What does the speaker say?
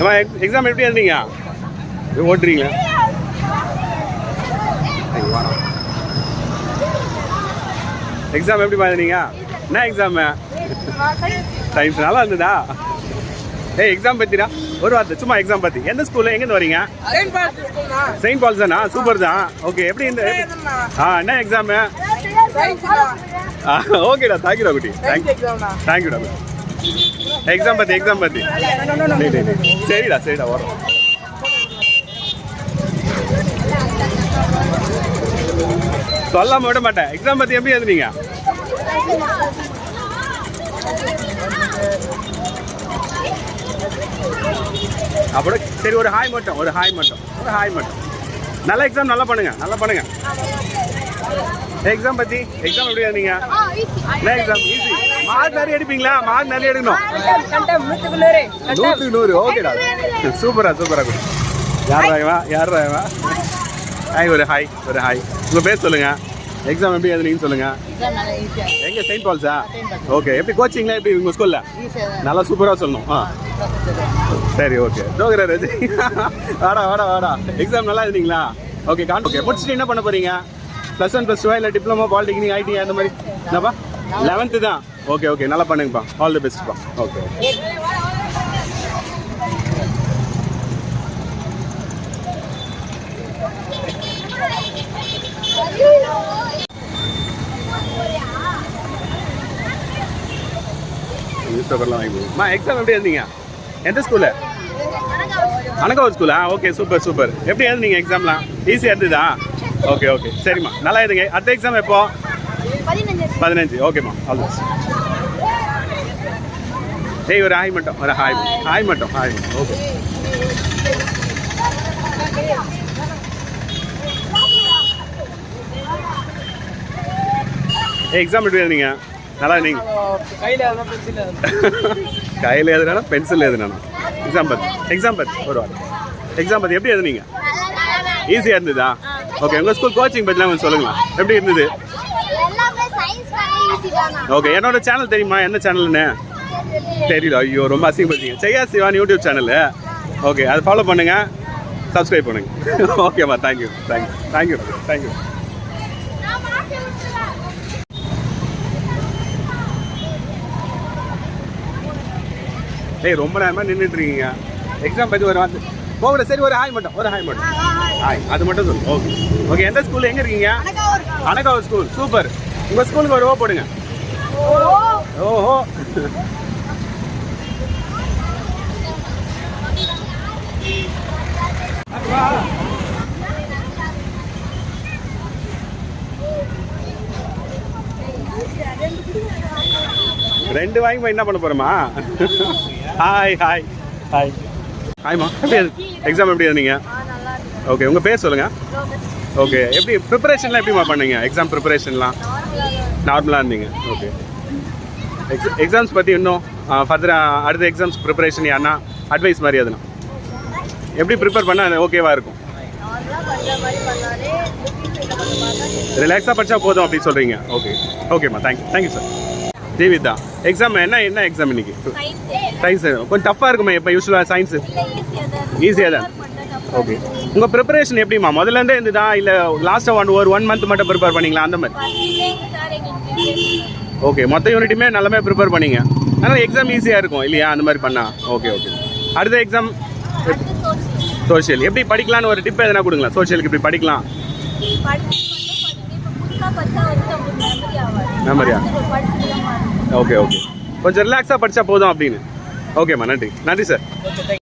ஏமா எக்ஸாம் எப்படி எழுதுனீங்க? ஓட்டுறீங்களா? எக்ஸாம் எப்படி எழுதுனீங்க? என்ன எக்ஸாமு? சயின்ஸ் நல்லா இருந்ததா? ஏய் எக்ஸாம் பத்திடா ஒரு வார்த்தை சும்மா எக்ஸாம் பத்தி. எந்த ஸ்கூல்ல எங்கேருந்து வரீங்க? செயின்ட் பால்ஸ் தானா? சூப்பர் தான். ஓகே எப்படி இந்த என்ன எக்ஸாமு? ஓகேடா தேங்க்யூடா குட்டி. தேங்க்யூடா குட்டி. எக்ஸாம் பத்தி சரிடா வரும். சொல்லாம விட மாட்டேன். எக்ஸாம் பத்தி எப்படி எழுதுனீங்க? அப்படி சரி ஒரு ஹாய் மட்டும். நல்ல எக்ஸாம் நல்லா பண்ணுங்க. எக்ஸாம் பத்தி எக்ஸாம் எப்படி எழுதுனீங்க? என்ன எக்ஸாம்? ஈஸி. மார்க் நிறைய எடுப்பீங்களா? மார்க் நிறைய எடுக்கணும். 100க்கு 100. ஓகேடா சூப்பரா குடி. யார் ஹாய் ஒரு ஹாய் உங்க பேர் சொல்லுங்க. எக்ஸாம் எப்படி எழுதுனீங்கன்னு சொல்லுங்க. எங்க செயின்ட் பால்ஸா? ஓகே எப்படி கோச்சிங்லாம் எப்படி உங்க ஸ்கூல்ல? நல்லா சூப்பரா சொல்லணும். சரி ஓகே டோகரா ரஜி வாடா எக்ஸாம் நல்லா எழுதுனீங்களா? ஓகே முடிச்சுட்டு என்ன பண்ண போறீங்க? +1 +2 இல்லை டிப்ளமோ பாலிடெக்னிக் ஐடி அந்த மாதிரி என்னப்பா? 11th தான். ஓகே நல்லா பண்ணுங்கப்பா. ஆல் தி பெஸ்ட்ப்பா. ஓகே நியூஸ் பேப்பர்லாம் வாங்கிப்போம். எக்ஸாம் எப்படி எழுதிங்க? எந்த ஸ்கூலு? அனகாவூர் ஸ்கூலா? Okay super. எப்படி எழுதுனீங்க எக்ஸாம்லாம்? ஈஸியாக இருந்ததா? ஓகே சரிம்மா நல்லா எழுதுங்க. அடுத்த எக்ஸாம் எப்போ? 15. ஓகேம்மா ஆல் தி பெஸ்ட். ஏய் ஒரு ஹாய் மட்டும். ஓகே எக்ஸாம் எப்படி எழுதுனீங்க? நல்லா இருந்தீங்க. கையில் எழுதுனா பென்சில் எழுதுனா? எக்ஸாம் பத்தி ஒரு வாரம். எக்ஸாம் பத்தி எப்படி எழுதுனீங்க? ஈஸியாக இருந்ததா? ஓகே உங்கள் ஸ்கூல் கோச்சிங் பற்றிலாம் கொஞ்சம் சொல்லுங்களா? எப்படி இருந்தது? ஓகே என்னோட சேனல் தெரியுமா? என்ன சேனல்னு தெரியல. ஐயோ ரொம்ப அசிங்கப்படுத்தீங்க. செய்யா சிவான் யூடியூப் சேனலு. ஓகே அதை ஃபாலோ பண்ணுங்க, சப்ஸ்கிரைப் பண்ணுங்க. ஓகேம்மா தேங்க்யூ. ஏய் ரொம்ப நேரமாக நின்றுட்டு இருக்கீங்க. எக்ஸாம் பற்றி ஒரு வார்த்தை போகல. சரி ஒரு ஹாய் மட்டும். ஹாய் அது மட்டும் சொல்லு. ஓகே எந்த ஸ்கூல் எங்கே இருக்கீங்க? அனகாவூர் ஸ்கூல். சூப்பர். உங்கள் ஸ்கூலுக்கு ஒரு போடுங்க. ஓஹோ ரெண்டு வாங்கி என்ன பண்ண போறோமா? ஹாய்மா எக்ஸாம் எப்படி எழுதுனீங்க? ஓகே உங்கள் பேர் சொல்லுங்கள். ஓகே எப்படி ப்ரிப்பரேஷன்லாம் எப்படிமா பண்ணீங்க? எக்ஸாம் ப்ரிப்பரேஷன்லாம் நார்மலாக இருந்தீங்க. ஓகே எக்ஸாம்ஸ் பற்றி இன்னும் ஃபர்தராக அடுத்த எக்ஸாம்ஸ் ப்ரிப்பரேஷன் யாருன்னா அட்வைஸ் மாதிரி எதுனா எப்படி ப்ரிப்பேர் பண்ணால் ஓகேவா இருக்கும்? ரிலாக்ஸாக படித்தா போதும் அப்படின்னு சொல்கிறீங்க. ஓகேம்மா தேங்க்யூ சார். ஜீவிதா எக்ஸாம் என்ன எக்ஸாம் இன்னைக்கு? சயின்ஸ் கொஞ்சம் டஃப்பாக இருக்குமா? இப்போ யூஸ்வலாக சயின்ஸு ஈஸியாக தான். ஓகே உங்கள் ப்ரிப்பரேஷன் எப்படிமா? முதல்லேருந்தே இருந்ததா இல்லை லாஸ்ட்டாக ஒரு 1 மந்த் மட்டும் ப்ரிப்பேர் பண்ணிங்களா அந்த மாதிரி? ஓகே மொத்த யூனிட்டுமே நல்லாமே ப்ரிப்பேர் பண்ணிங்க. ஆனால் எக்ஸாம் ஈஸியாக இருக்கும் இல்லையா அந்த மாதிரி பண்ணால்? ஓகே அடுத்த எக்ஸாம் சோஷியல் எப்படி படிக்கலான்னு ஒரு டிப் எதனா கொடுங்களா? சோஷியலுக்கு இப்படி படிக்கலாம் மெமரியா? ஓகே கொஞ்சம் ரிலாக்ஸாக படித்தா போதும் அப்படின்னு. ஓகேம்மா நன்றி சார்.